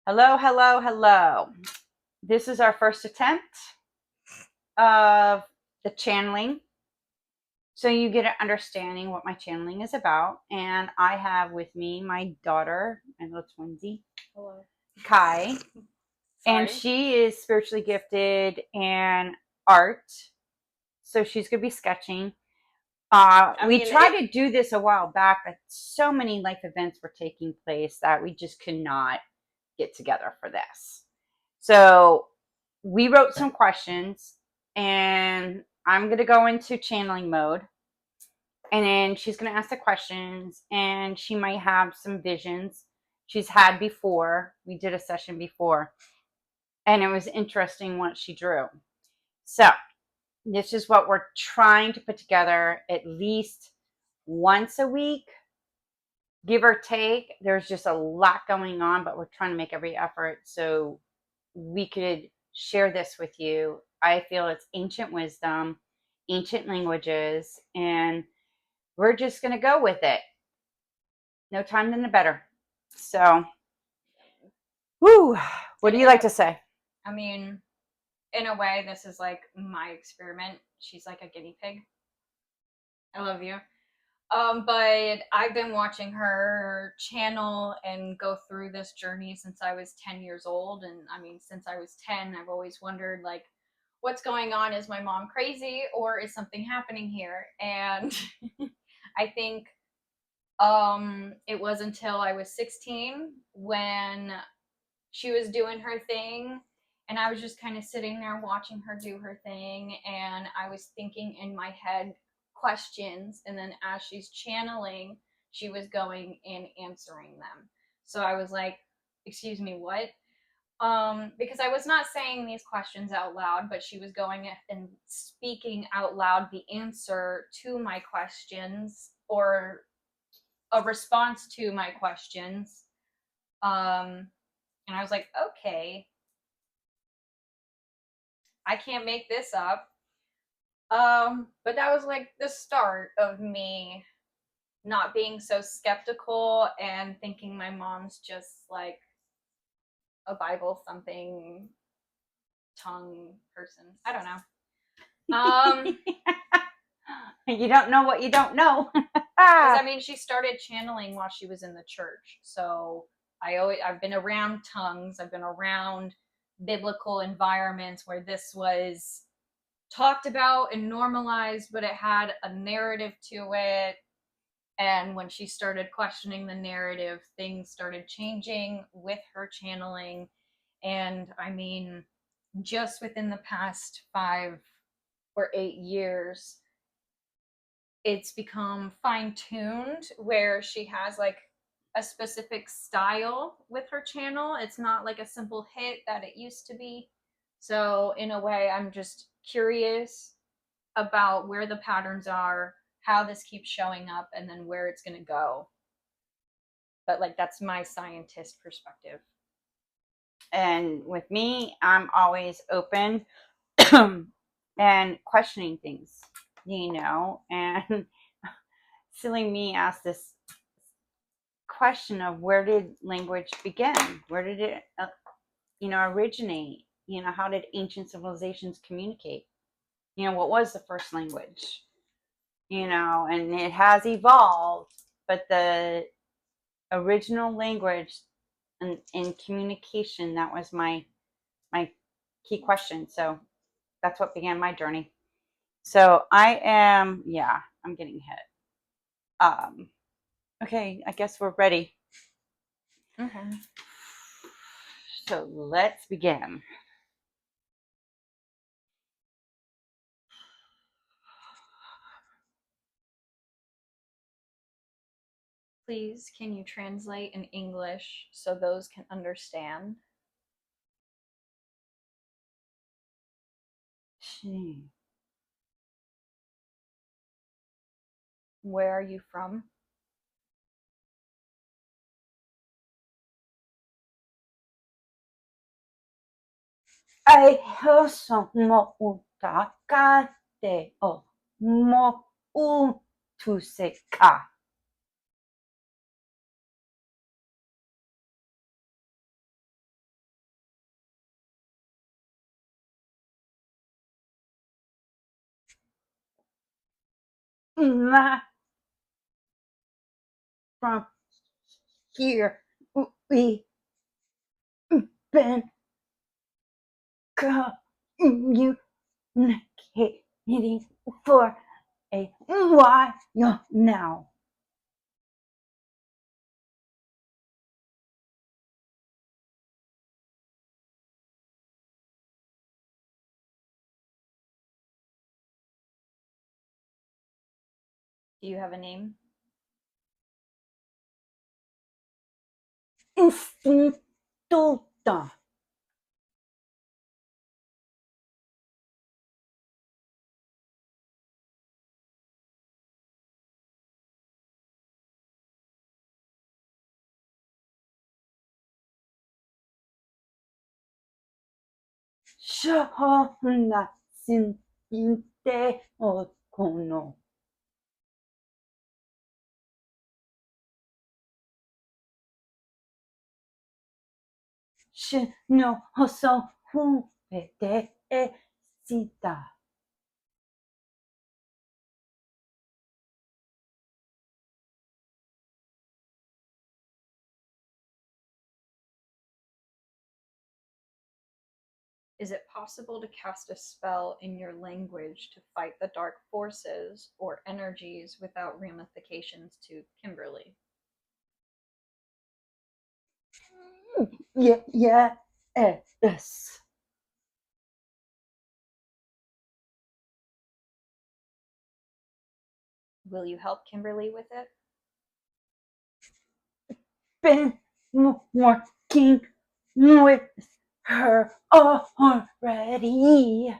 Hello, hello, hello. This is our first attempt of the channeling. So you get an understanding what my channeling is about. And I have with me my daughter, my little twinsy, Hello. Kai. And she is spiritually gifted in art. So she's going to be sketching. We tried to do this a while back, but so many life events were taking place that we just could not get together for this. So we wrote some questions and I'm going to go into channeling mode. And then she's going to ask the questions and she might have some visions she's had before. We did a session before and it was interesting what she drew. So this is what we're trying to put together at least once a week, give or take. There's just a lot going on, but we're trying to make every effort so we could share this with you. I feel it's ancient wisdom, ancient languages, and we're just going to go with it. No time than the better. So, whoo, what do you like to say? I mean, in a way, this is like my experiment. She's like a guinea pig. I love you. But I've been watching her channel and go through this journey since I was 10 years old. And I mean, since I was 10, I've always wondered, like, what's going on? Is my mom crazy or is something happening here? And I think it was until I was 16 when she was doing her thing and I was just kind of sitting there watching her do her thing, and I was thinking in my head questions, and then as she's channeling, she was going and answering them. So I was like, excuse me, what? Because I was not saying these questions out loud, but she was going and speaking out loud the answer to my questions, or a response to my questions. And I was like, okay, I can't make this up. But that was like the start of me not being so skeptical and thinking my mom's just like a Bible thumping tongue person. I don't know. You don't know what you don't know. Because I mean, she started channeling while she was in the church, so I've been around tongues. I've been around biblical environments where this was talked about and normalized, but it had a narrative to it. And when she started questioning the narrative, things started changing with her channeling. And I mean, just within the past 5 or 8 years, it's become fine tuned where she has like a specific style with her channel. It's not like a simple hit that it used to be. So, in a way, I'm just curious about where the patterns are, how this keeps showing up, and then where it's going to go. But like, that's my scientist perspective. And with me, I'm always open and questioning things, and silly me asked this question of where did language begin? Where did it, originate? How did ancient civilizations communicate? What was the first language? And it has evolved, but the original language and communication, that was my key question. So that's what began my journey. So I'm getting hit. Okay, I guess we're ready. Okay. So let's begin. Please, can you translate in English so those can understand? Where are you from? Ai hoso mo utakate o mo utuseka. not from here. We've been communicating for a while now. Do you have a name? Instituta. Shona sinte okono. Shino hoso hupete e sita. Is it possible to cast a spell in your language to fight the dark forces or energies without ramifications to Kimberly? Yeah, yes. Will you help Kimberly with it? Been working with her already.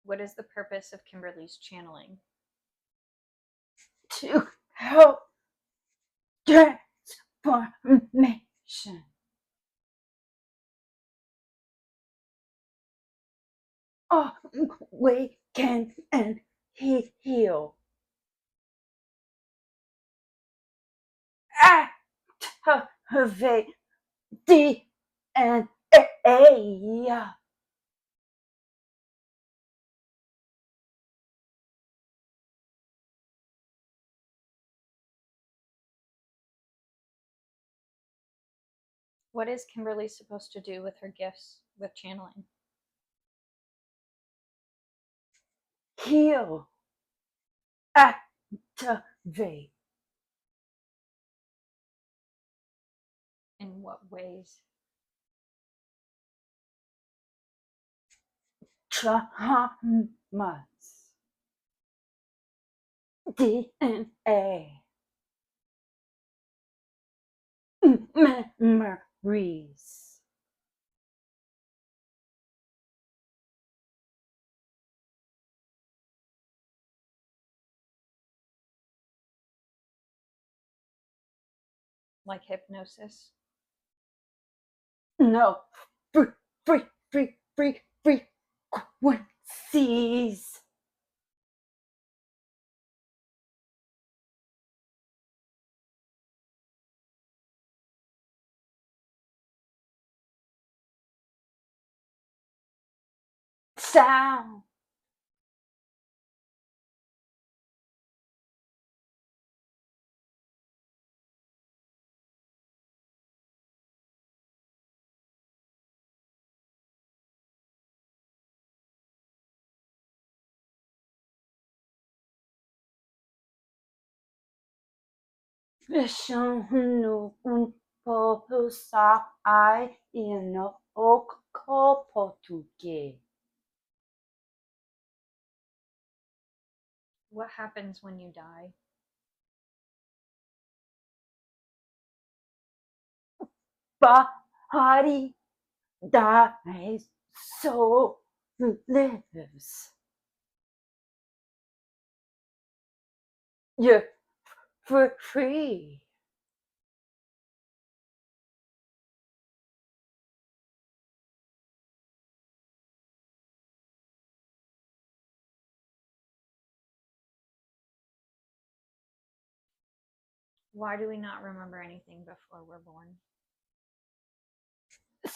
What is the purpose of Kimberly's channeling? To help transformation. Awaken and heal. Activate DNA. What is Kimberly supposed to do with her gifts with channeling? Heal. Activate. In what ways? Traumas. DNA. Memories. Like hypnosis? No. Frequencies. Sound. Vision no un povo sai no o português. What happens when you die? Body dies, soul lives. You're free. Why do we not remember anything before we're born?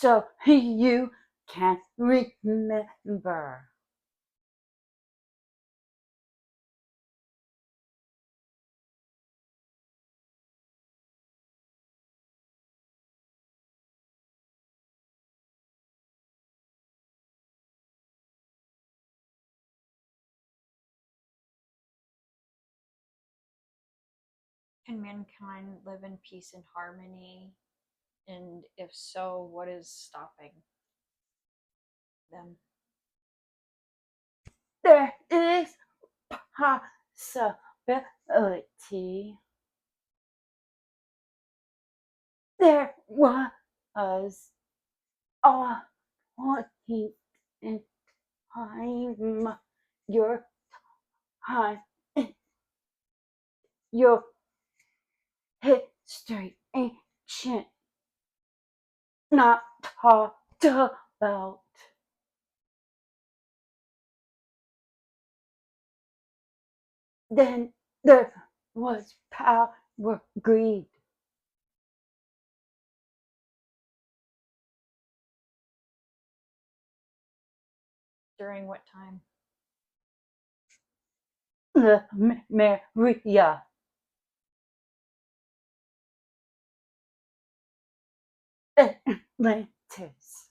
so you can remember. Can mankind live in peace and harmony? And if so, what is stopping them? There is possibility. There was a point in time, your time, your history, ancient, not talked about. Then there was power, greed, During what time? the Maria. Atlantis.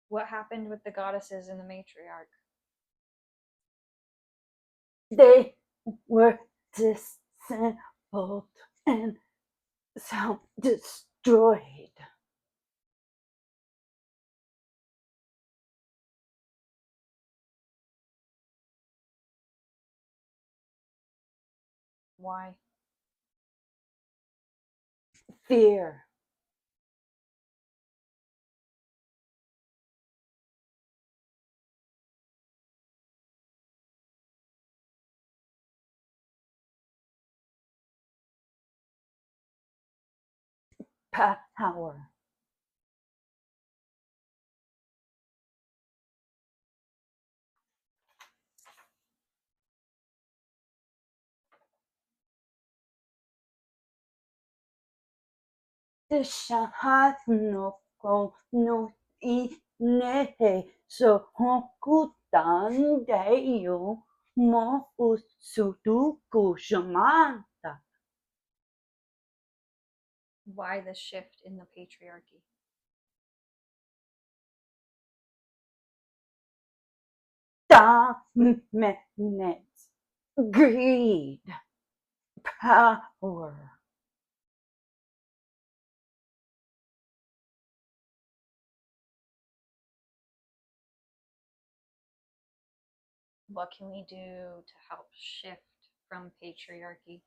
What happened with the goddesses and the matriarch? They were disassembled and so destroyed. Why? Fear. Power. The Shahano no ine so hokutan deyo mo usuduku shamanta. Why the shift in the patriarchy? Dominance, greed, power. What can we do to help shift from patriarchy?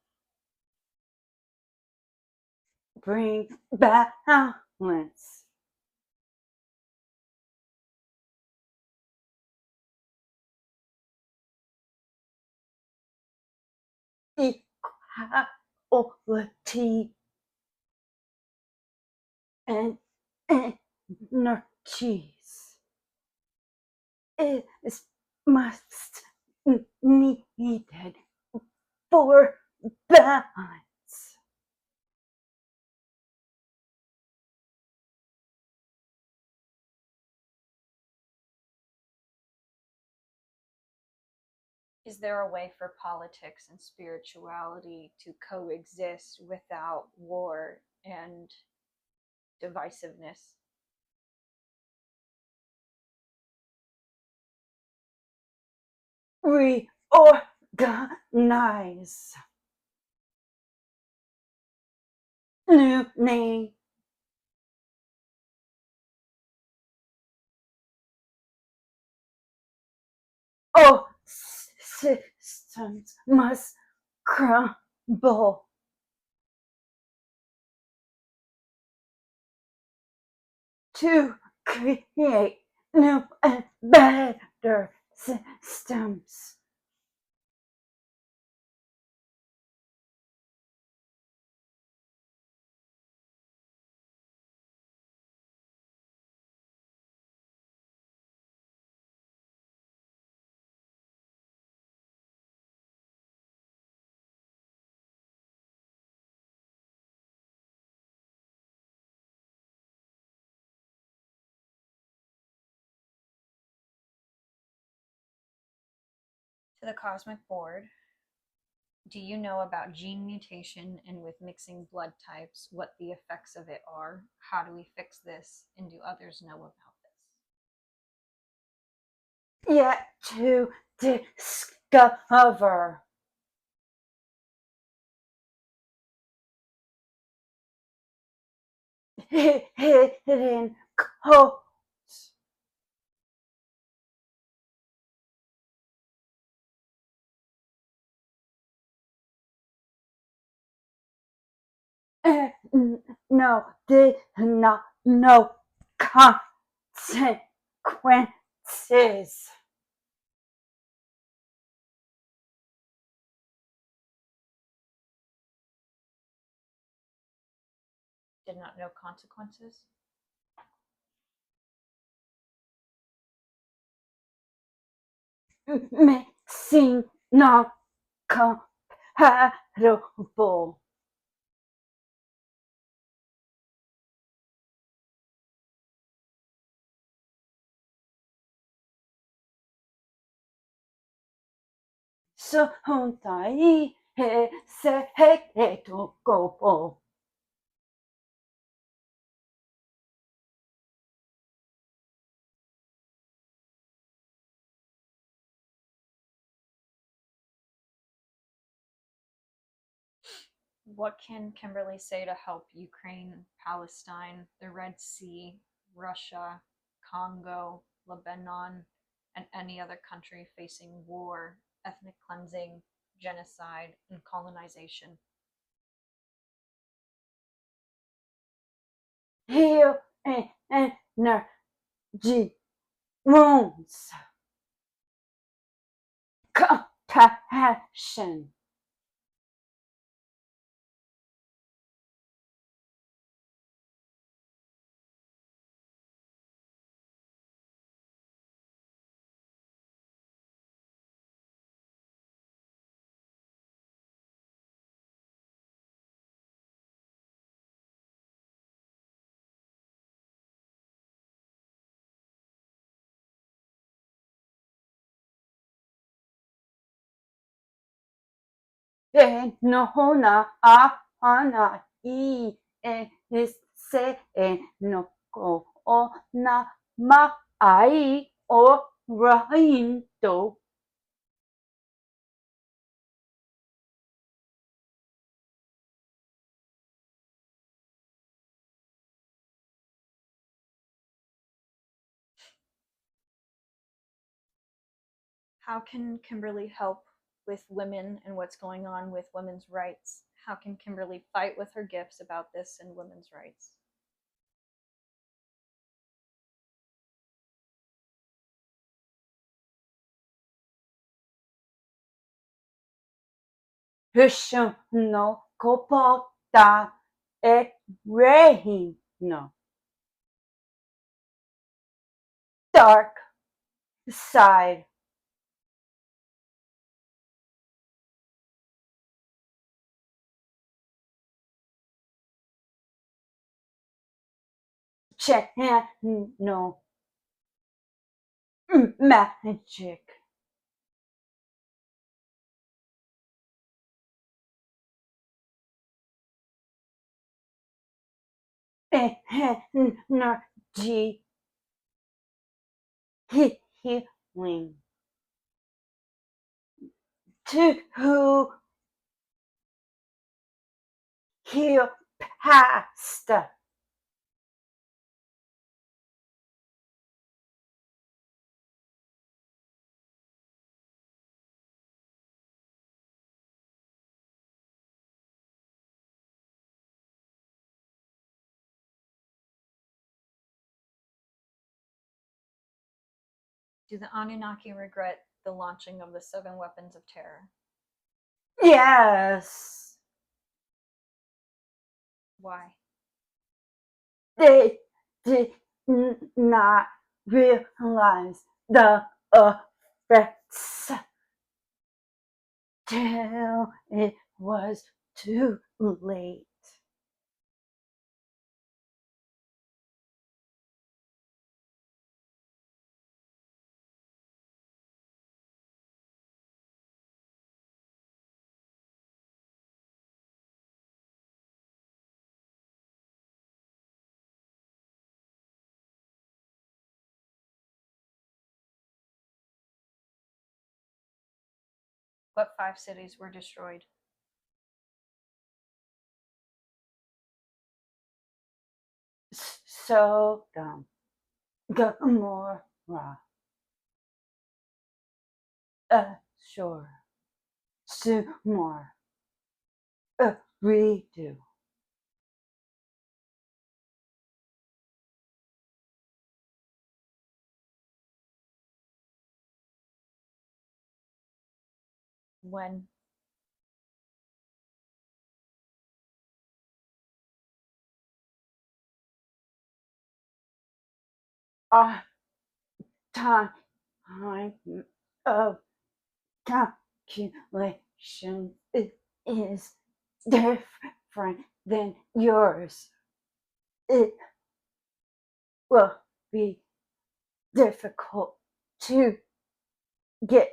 Bring balance. Equality and energies is must needed for balance. Is there a way for politics and spirituality to coexist without war and divisiveness? Reorganize. New name. All systems must crumble to create new and better systems. To the cosmic board, do you know about gene mutation and with mixing blood types, what the effects of it are? How do we fix this? And do others know about this? Yet to discover. Hidden codes. No, did not know consequences. Did not know consequences? Mixing not compatible. Sontai secreto gopo. What can Kimberly say to help Ukraine, Palestine, the Red Sea, Russia, Congo, Lebanon, and any other country facing war, ethnic cleansing, genocide, and colonization? Heal energy wounds. Compassion. Nona ana I se no ko o na ma ai o rainto. How can Kimberly help with women and what's going on with women's rights? How can Kimberly fight with her gifts about this and women's rights? Hushu no kopota e reino. Dark side. No magic. Energy healing. To heal past. Do the Anunnaki regret the launching of the 7 weapons of terror? Yes. Why? They did not realize the effects till it was too late. What 5 cities were destroyed? Sodom, Gomorrah, Ashur, Sumar, Redo. When? Our time of calculation is different than yours. It will be difficult to get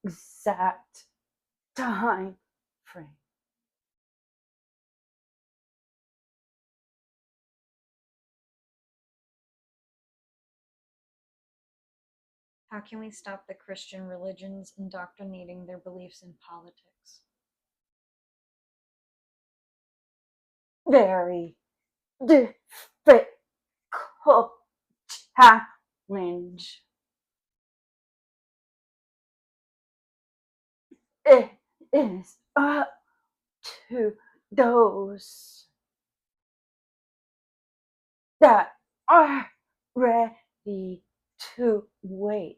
exact time frame. How can we stop the Christian religions indoctrinating their beliefs in politics? Very difficult challenge. It is up to those that are ready to wait.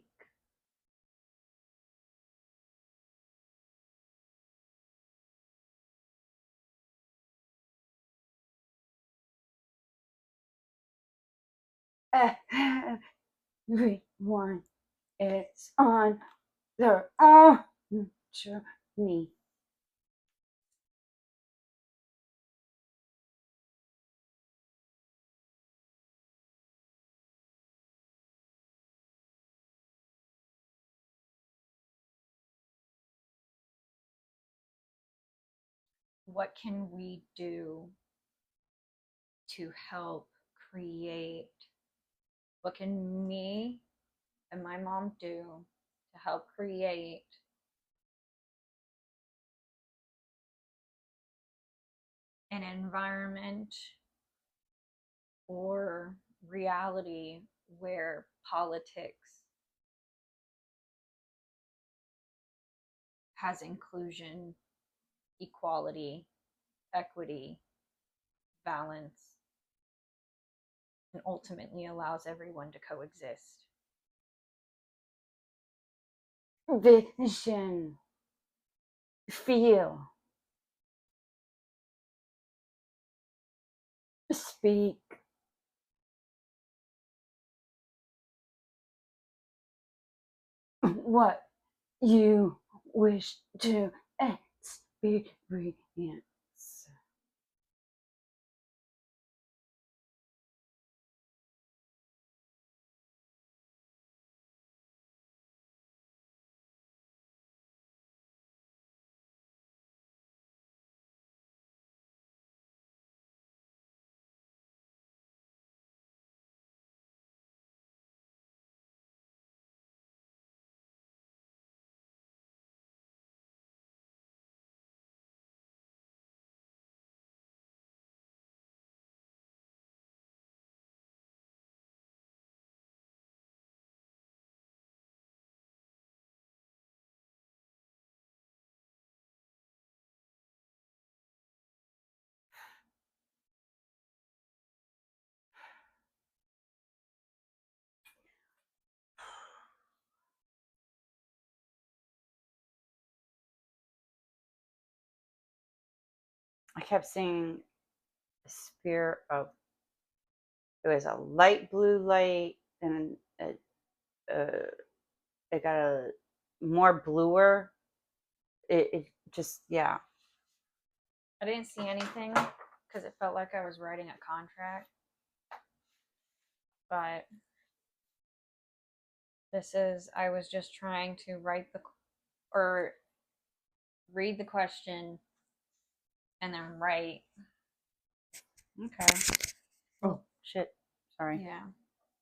Everyone is on their own journey. What can we do to help create? What can me and my mom do to help create an environment or reality where politics has inclusion, equality, equity, balance, and ultimately allows everyone to coexist? Vision, feel, speak. What you wish to experience. I kept seeing a sphere of, it was a light blue light, and it got a more bluer. It just, yeah. I didn't see anything because it felt like I was writing a contract. But I was just trying to or read the question and then write. Okay. Oh, shit. Sorry. Yeah.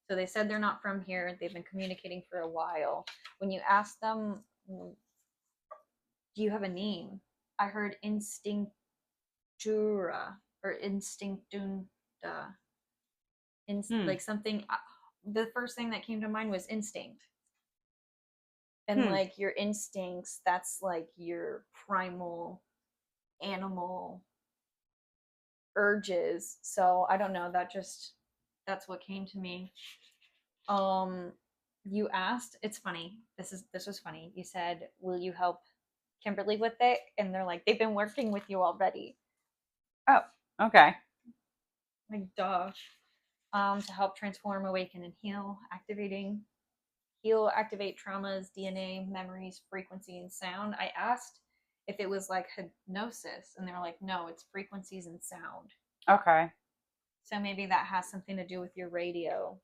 So they said they're not from here. They've been communicating for a while. When you ask them Do you have a name? I heard instinctura or instinctunda. Like something. The first thing that came to mind was instinct. And like your instincts, that's like your primal animal urges. So I don't know, that's what came to me. You asked, it's funny. This was funny. You said, "Will you help Kimberly with it?" And they're like, "They've been working with you already." Oh, okay. Like, duh. To help transform, awaken, and heal, activate traumas, DNA, memories, frequency, and sound. I asked if it was like hypnosis, and they were like, "No, it's frequencies and sound." Okay. So maybe that has something to do with your radio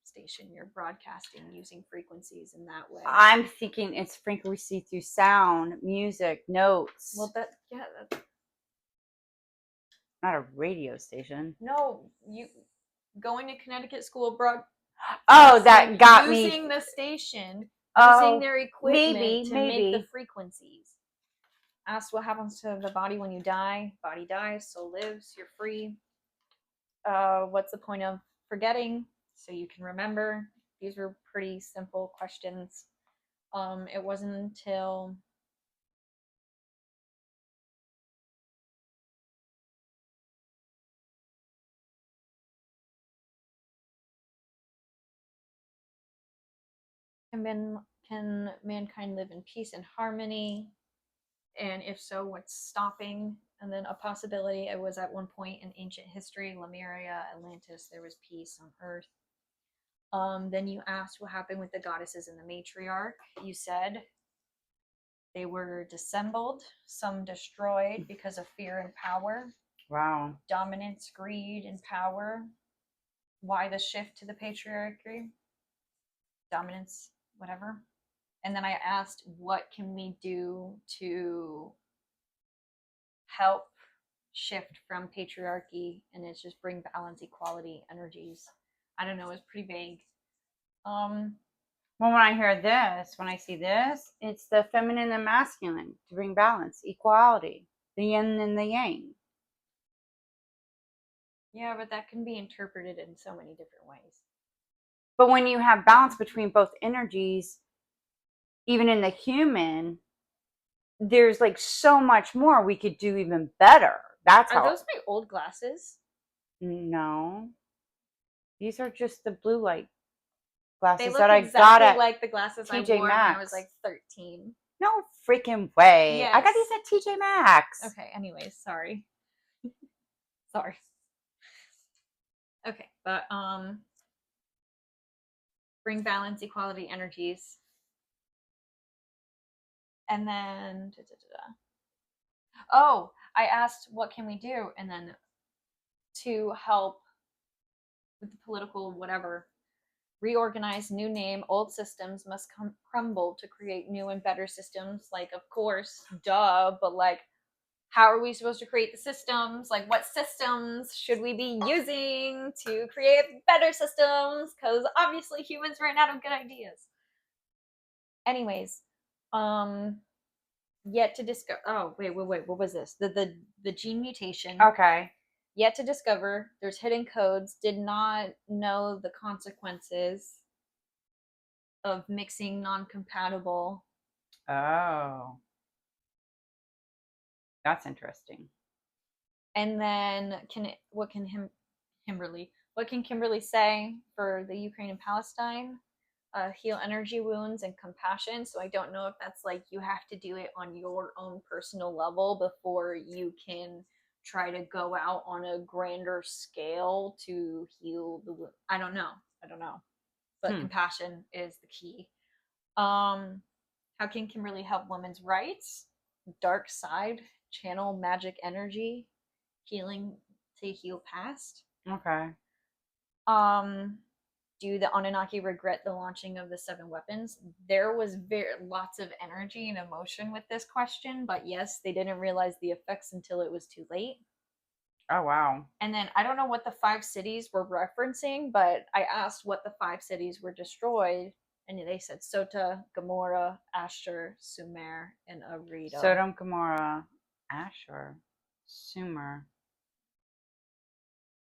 station. You're broadcasting using frequencies in that way. I'm thinking it's frequency through sound, music, notes. Well, that's not a radio station. No, you going to Connecticut School abroad. Oh, that got me. Using the station, using their equipment to make the frequencies. Asked what happens to the body when you die. Body dies, soul lives. You're free. What's the point of forgetting? So you can remember. These were pretty simple questions. It wasn't until can mankind live in peace and harmony? And if so, what's stopping? And then a possibility, it was at one point in ancient history, Lemuria, Atlantis, there was peace on Earth. Then you asked what happened with the goddesses and the matriarch. You said they were dissembled, some destroyed because of fear and power. Wow. Dominance, greed, and power. Why the shift to the patriarchy? Dominance, whatever. And then I asked, what can we do to help shift from patriarchy? And it's just bring balance, equality, energies. I don't know, it's pretty vague. Well, when I hear this, when I see this, it's the feminine and masculine to bring balance, equality, the yin and the yang. Yeah, but that can be interpreted in so many different ways. But when you have balance between both energies, even in the human, there's like so much more we could do even better. Are those my old glasses? No. These are just the blue light glasses they look that I exactly got at like the glasses TJ I wore Maxx. when I was like 13. No freaking way. Yes. I got these at TJ Maxx. Okay, anyways, sorry. Sorry. Okay, but bring balance, equality, energies. And then oh, I asked what can we do, and then to help with the political whatever, reorganize, new name, old systems must crumble to create new and better systems. Like, of course, duh, but like, how are we supposed to create the systems? Like, what systems should we be using to create better systems? Because obviously humans ran out of good ideas. Anyways, yet to discover. Oh, wait, what was this? The gene mutation. Okay. Yet to discover. There's hidden codes. Did not know the consequences of mixing non-compatible. Oh. That's interesting. And then what can Kimberly say for the Ukraine and Palestine? Heal energy wounds and compassion. So I don't know if that's like you have to do it on your own personal level before you can try to go out on a grander scale to heal the wound. I don't know. But compassion is the key. How can Kimberly help women's rights? Dark side, channel magic energy, healing to heal past. Okay. Do the Anunnaki regret the launching of the 7 weapons? There was lots of energy and emotion with this question, but yes, they didn't realize the effects until it was too late. Oh, wow. And then I don't know what the 5 cities were referencing, but I asked what the 5 cities were destroyed, And they said Sota, Gomorrah, Ashur, Sumer, and Arido. Sodom, Gomorrah, Ashur, Sumer.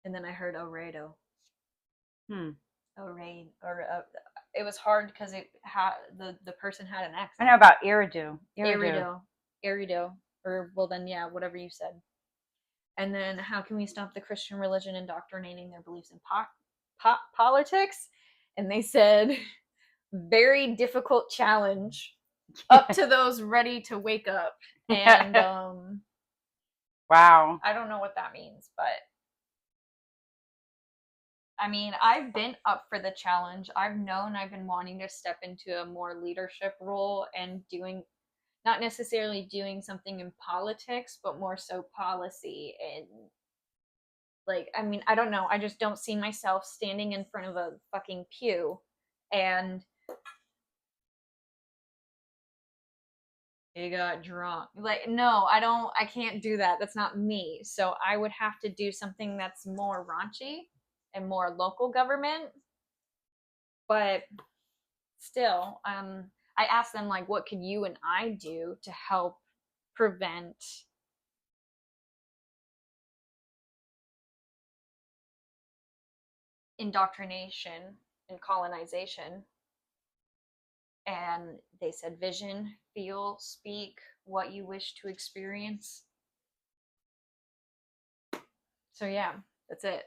And then I heard Oredo. Orain. It was hard because it had the person had an accent. I know about Eridu. Erido. Or, well, then, yeah, whatever you said. And then, how can we stop the Christian religion indoctrinating their beliefs in politics? And they said, very difficult challenge. Up to those ready to wake up. And, wow. I don't know what that means, but I mean, I've been up for the challenge. I've been wanting to step into a more leadership role and not necessarily doing something in politics, but more so policy. And like, I mean, I don't know. I just don't see myself standing in front of a fucking pew and he got drunk. Like, no, I can't do that. That's not me. So I would have to do something that's more raunchy and more local government. But still, I asked them, like, what could you and I do to help prevent indoctrination and colonization? And they said vision, feel, speak what you wish to experience. So yeah, that's it.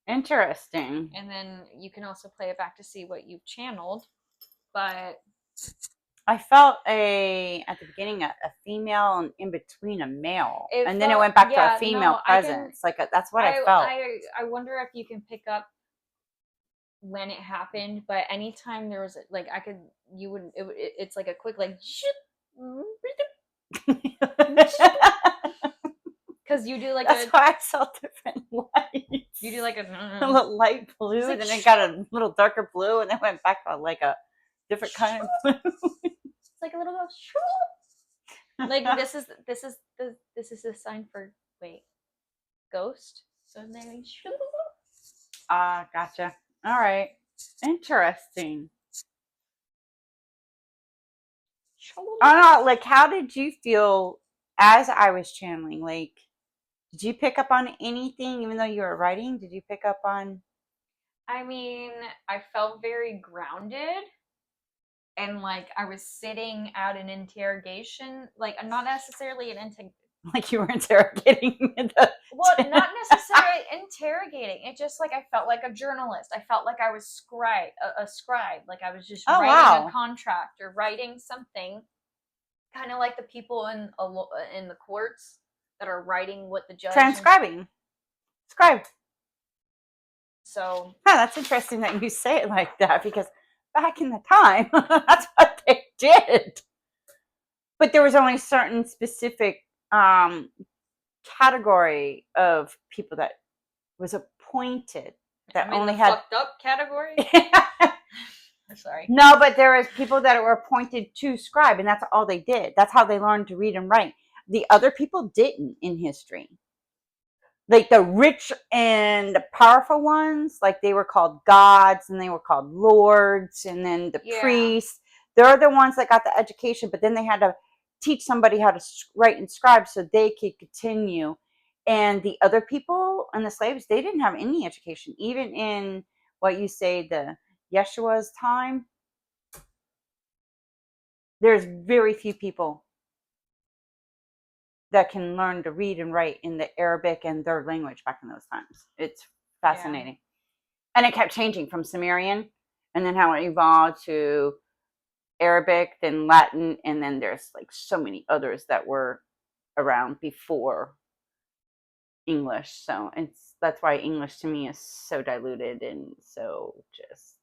Interesting. And then you can also play it back to see what you've channeled. But I felt at the beginning a female and in between a male, and then it went back to a female presence. That's what I felt. I wonder if you can pick up when it happened, but anytime there was like it's like a quick like because you do like that's why I saw different lights. You do like a light blue, like, then it got a little darker blue, and then went back to like a different kind of blue. It's like a little like this is the sign for ghost. So then gotcha. All right, interesting. I don't know, like, how did you feel as I was channeling? Like, did you pick up on anything, even though you were writing? Did you pick up on? I mean, I felt very grounded. And like I was sitting at an interrogation, like not necessarily like you were interrogating well, not necessarily interrogating. It just like I felt like a journalist. I felt like I was a scribe, like I was just writing a contract or writing something, kind of like the people in the courts that are writing what the judge transcribing. Scribe. So that's interesting that you say it like that, because back in the time, that's what they did. But there was only certain specific category of people that was appointed that only had fucked up category. Sorry. No, but there was people that were appointed to scribe, and that's all they did. That's how they learned to read and write. The other people didn't in history. Like the rich and the powerful ones, like they were called gods and they were called lords, and then the priests, they're the ones that got the education, but then they had to teach somebody how to write and scribe so they could continue. And the other people and the slaves, they didn't have any education. Even in what you say, the Yeshua's time, there's very few people that can learn to read and write in the Arabic and their language back in those times. It's fascinating. Yeah. And it kept changing from Sumerian, and then how it evolved to Arabic, then Latin, and then there's like so many others that were around before English. So that's why English to me is so diluted and so just,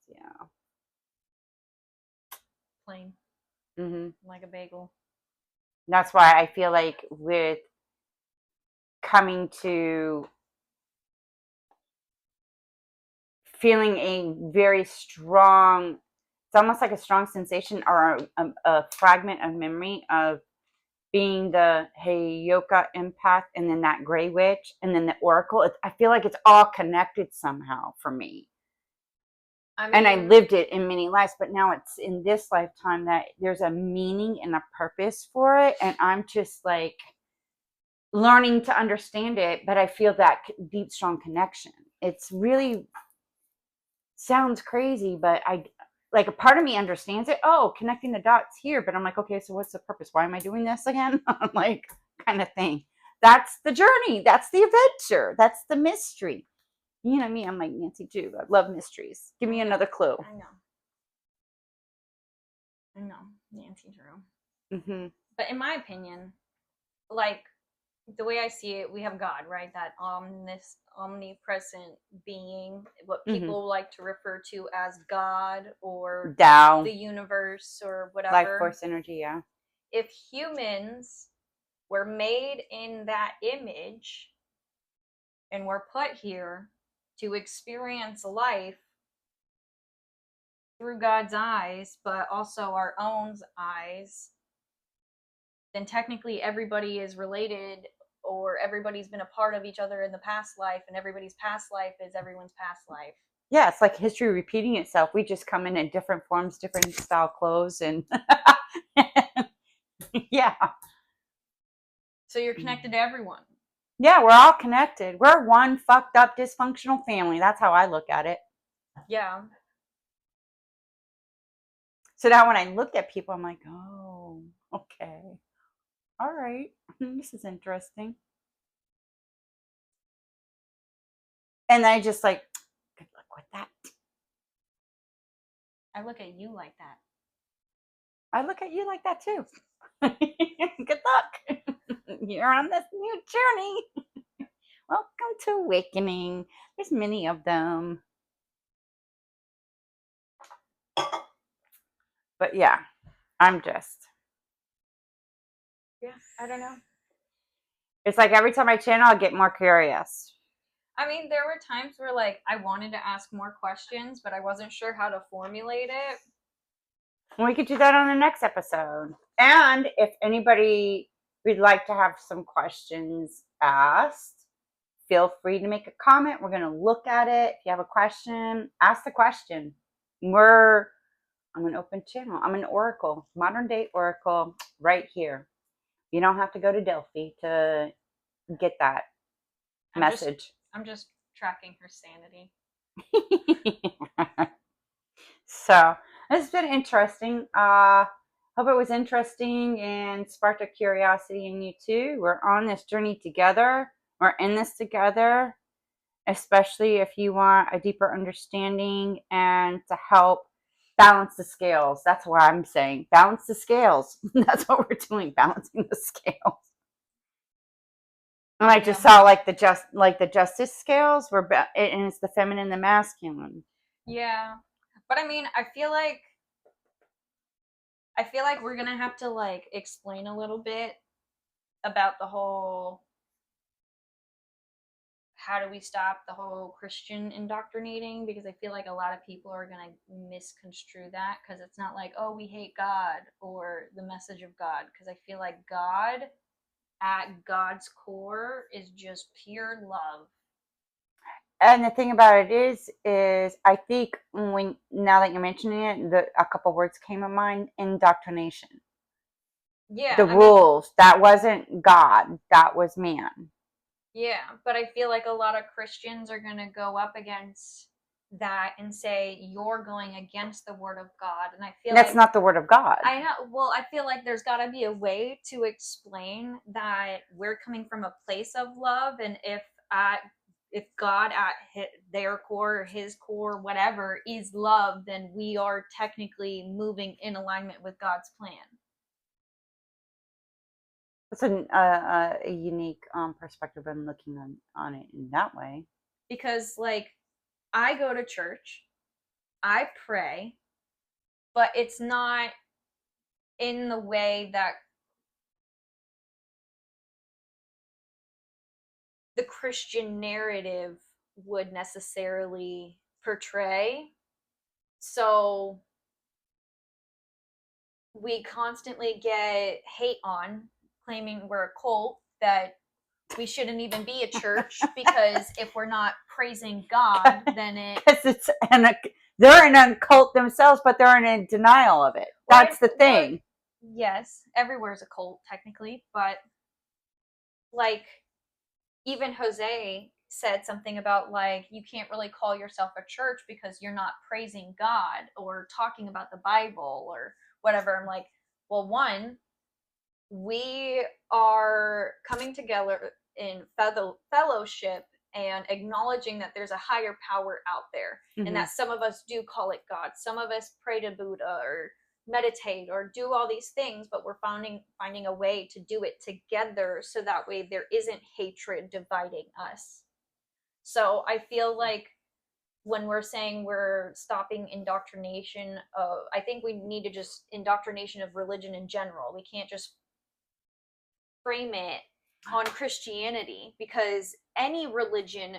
plain. Mm-hmm. Like a bagel. That's why I feel like with coming to feeling a very strong, it's almost like a strong sensation or a fragment of memory of being the Heyoka empath, and then that gray witch, and then the oracle. I feel like it's all connected somehow for me. and I lived it in many lives, but now it's in this lifetime that there's a meaning and a purpose for it. And I'm just like learning to understand it, but I feel that deep, strong connection. It's really sounds crazy, but I like a part of me understands it. Oh, connecting the dots here, but I'm like, okay, so what's the purpose? Why am I doing this again? Like, kind of thing. That's the journey. That's the adventure. That's the mystery. You know me, I'm like Nancy too. I love mysteries. Give me another clue. I know, Nancy Drew. Mm-hmm. But in my opinion, like the way I see it, we have God, right? That omnipresent being, what people like to refer to as God or Tao, the universe or whatever. Life force energy, yeah. If humans were made in that image and were put here to experience life through God's eyes, but also our own eyes, then technically everybody is related, or everybody's been a part of each other in the past life, and everybody's past life is everyone's past life. Yeah, it's like history repeating itself. We just come in different forms, different style clothes, and yeah. So you're connected to everyone. Yeah, we're all connected. We're one fucked up dysfunctional family. That's how I look at it. Yeah. So now when I look at people, I'm like, oh, okay. All right. This is interesting. And I just like, good luck with that. I look at you like that. I look at you like that too. Good luck. You're on this new journey. Welcome to Awakening. There's many of them. But yeah, I'm just. Yeah, I don't know. It's like every time I channel, I get more curious. I mean, there were times where like I wanted to ask more questions, but I wasn't sure how to formulate it. We could do that on the next episode. And if anybody would like to have some questions asked, feel free to make a comment. We're going to look at it. If you have a question, ask the question. I'm an open channel. I'm an oracle, modern day oracle right here. You don't have to go to Delphi to get that message. I'm just tracking her sanity. So this has been interesting. Hope it was interesting and sparked a curiosity in you too. We're on this journey together. We're in this together, especially if you want a deeper understanding and to help balance the scales. That's what I'm saying. Balance the scales. That's what we're doing. Balancing the scales. And I just saw like the justice scales were, and it's the feminine and the masculine. Yeah, but I mean, I feel like we're gonna have to like explain a little bit about the whole how do we stop the whole Christian indoctrinating, because I feel like a lot of people are going to misconstrue that, because it's not like, oh, we hate God or the message of God, because I feel like God at God's core is just pure love. And the thing about it is I think now that you're mentioning it, a couple words came to mind: indoctrination. Yeah, the rules. That wasn't God. That was man. Yeah, but I feel like a lot of Christians are going to go up against that and say you're going against the word of God, and I feel that's not the word of God. I know. Well, I feel like there's got to be a way to explain that we're coming from a place of love, and if God at their core or his core, whatever, is love, then we are technically moving in alignment with God's plan. That's a unique perspective on looking on it in that way. Because, like, I go to church, I pray, but it's not in the way that the Christian narrative would necessarily portray. So we constantly get hate on, claiming we're a cult, that we shouldn't even be a church, because if we're not praising God, then They're in a cult themselves, but they're in denial of it. That's the thing. Yes, everywhere's a cult technically, but like even Jose said something about like you can't really call yourself a church because you're not praising God or talking about the Bible or whatever. I'm like, well, one, we are coming together in fellowship and acknowledging that there's a higher power out there, and that some of us do call it God. Some of us pray to Buddha or meditate or do all these things, but we're finding a way to do it together so that way there isn't hatred dividing us. So I feel like when we're saying we're stopping indoctrination of, I think we need to just indoctrination of religion in general. We can't just frame it on Christianity, because any religion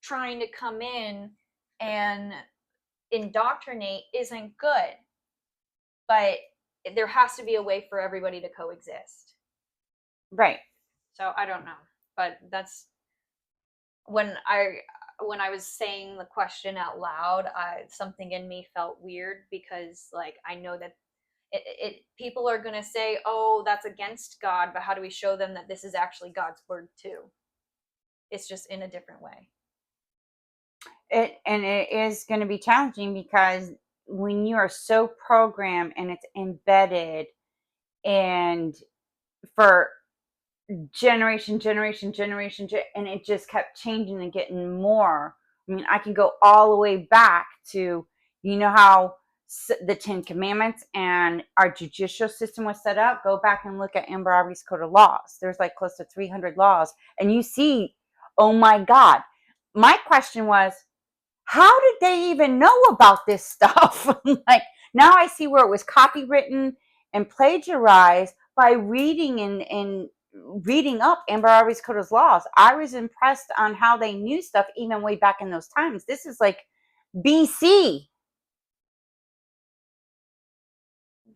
trying to come in and indoctrinate isn't good. But there has to be a way for everybody to coexist. Right. So I don't know, but that's when I was saying the question out loud, something in me felt weird because like I know that people are going to say, oh, that's against God, but how do we show them that this is actually God's word too? It's just in a different way. It is going to be challenging because when you are so programmed and it's embedded and for generation, and it just kept changing and getting more. I mean, I can go all the way back to, you know, how the 10 Commandments and our judicial system was set up. Go back and look at Amber Arbery's Code of Laws. There's like close to 300 laws. And you see, oh my God. My question was, how did they even know about this stuff? Like, now I see where it was copywritten and plagiarized by reading and reading up Amber Arbery's Code of Laws. I was impressed on how they knew stuff even way back in those times. This is like BC.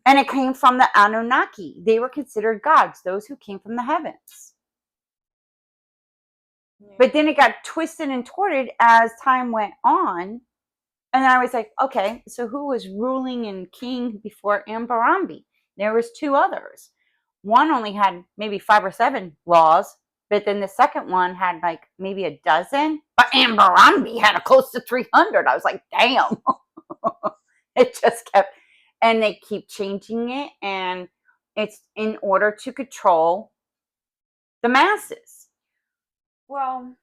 And it came from the Anunnaki. They were considered gods, those who came from the heavens. Yeah. But then it got twisted and torted as time went on. And then I was like, okay, so who was ruling and king before Ambarambi? There was two others. One only had maybe 5 or 7 laws, but then the second one had like maybe a dozen. But Ambarambi had a close to 300. I was like, damn. It just kept, and they keep changing it, and it's in order to control the masses. Well,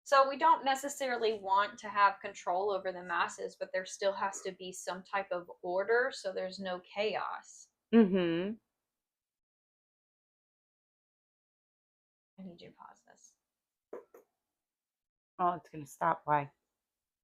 so we don't necessarily want to have control over the masses, but there still has to be some type of order so there's no chaos. Mm-hmm. I need you to pause this. Oh, it's going to stop. Why?